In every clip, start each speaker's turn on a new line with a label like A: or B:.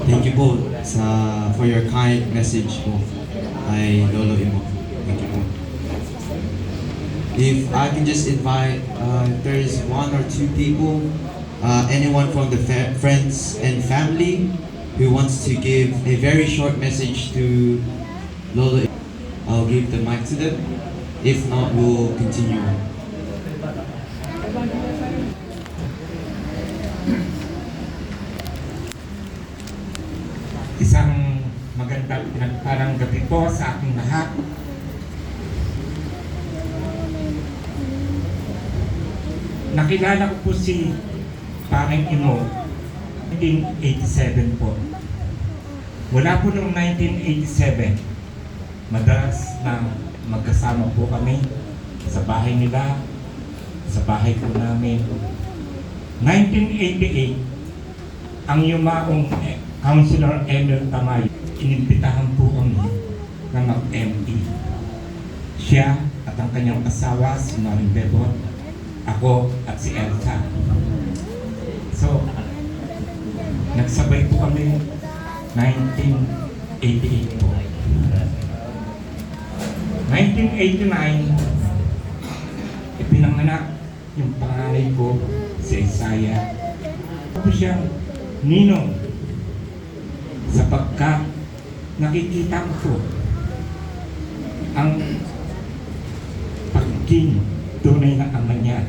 A: Thank you po for your kind message po kay Lolo Imo. Thank you po. If I can just invite, if there is one or two people, anyone from the friends and family who wants to give a very short message to Lolo, I'll give the mic to them. If not, we'll continue on.
B: Isang magandang pinagparang gabi po sa ating lahat. Nakilala ko po si Paring Imo 1987 po. Mula po noong 1987, madalas na magkasama po kami sa bahay nila, sa bahay po namin. 1988, ang yumaong Councilor Emil Tamay, inimbitahan po kami na mag-ME. Siya at ang kanyang asawa, si Maring Bebot, ako at si Elsa. So, nagsabay po kami 1988 po. 1989, ipinanganak yung panganay ko, si Isaiah. Ako siyang ninong sapagkat nakikita ko po ang pagiging tunay na ama niya.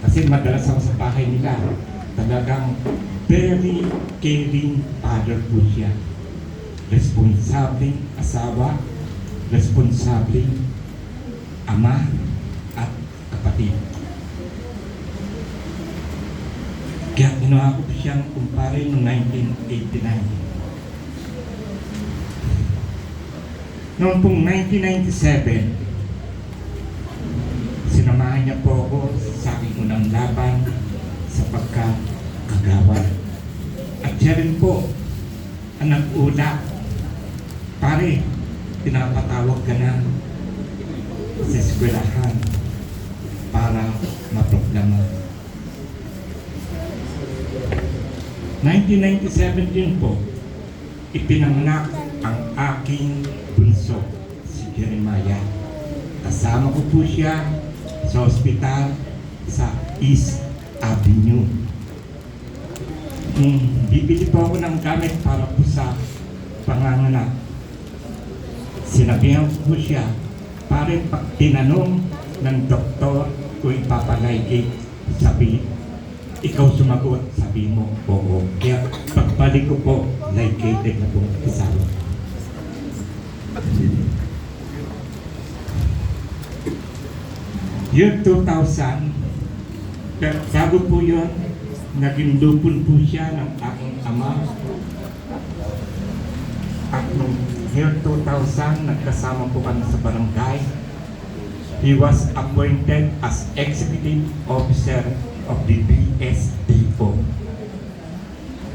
B: Kasi madalas ako sa bahay nila, talagang very caring father po siya. Responsabling asawa, responsabling ama at kapatid. Kaya ginawa ko siyang kumpare noong 1989. Noong pong 1997, sinamahan niya po ako sa aking unang laban sa pagkakagawad. At siya rin po ang nag-ulak, pare, pinapatawag ka na sa eskwelahan para maproklama. 1997 din po, ipinanganak ang aking bunso, si Jeremiah. Kasama ko po siya sa ospital sa East Avenue. Bibili po ako ng gamit para po sa panganganak. Sinabihan ko po siya, pare, pag tinanong ng doktor kung ipapalaygate, sabi, ikaw sumagot, sabi mo, oo. Kaya pagbalik ko po, ligated na po isawa. Year 2000, pero bago po yun, naging lupon po siya ng aking ama. At noong year 2000, nagkasama po kami sa barangay. He was appointed as Executive Officer of the BSDO.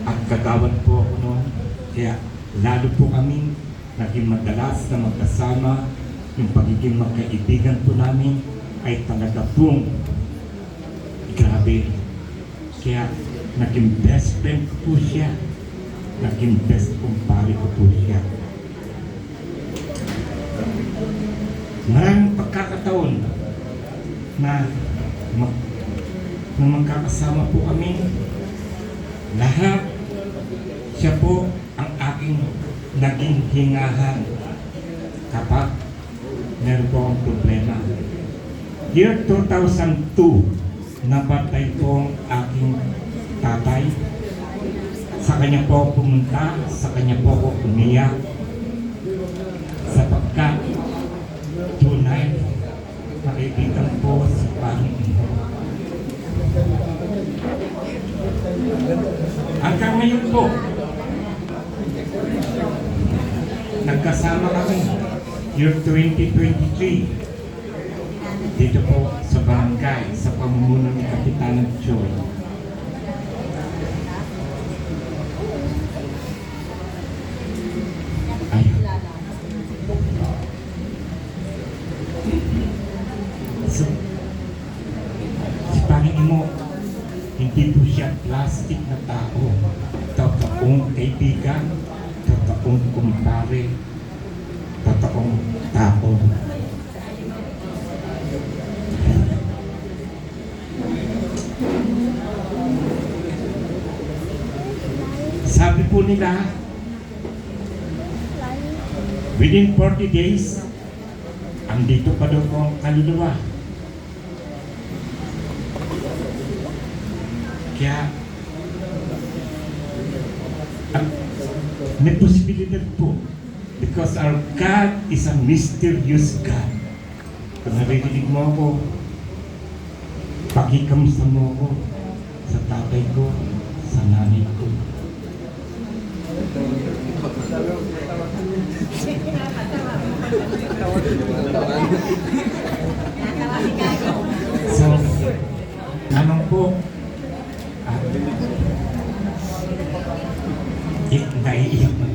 B: At kagawad po ako noon, kaya lalo po kami naging madalas na magkasama. Yung pagiging magkaibigan po namin ay talaga pong grabe. Kaya naging best friend ko po siya, naging best kumpare ko po siya. Maraming pagkakataon na magkakasama po kami, lahat siya po ang aking naging hingahan kapag meron po akong problema. Year 2002, napatay po ang aking tatay. Sa kanya po ako pumunta, sa kanya po ako umiyak, sapagkat tunay nakikita po si Paring Imo. Hanggang ngayon po, nagkasama kami year 2023 dito po sa barangay sa pamumuno ni Kapitan Choi. So, si Paring Imo, hindi po siya plastic na tao. Totoong kaibigan kaibigan, totoong kumpare, totoong tao. Sabi po nila, within 40 days, andito pa daw po ang kaluluwa. Kaya, may posibilidad po because our God is a mysterious God. Kung naririnig mo ako, pakikamusta mo ako sa tatay ko, sa nanay ko. So, anong po? Naiiyak na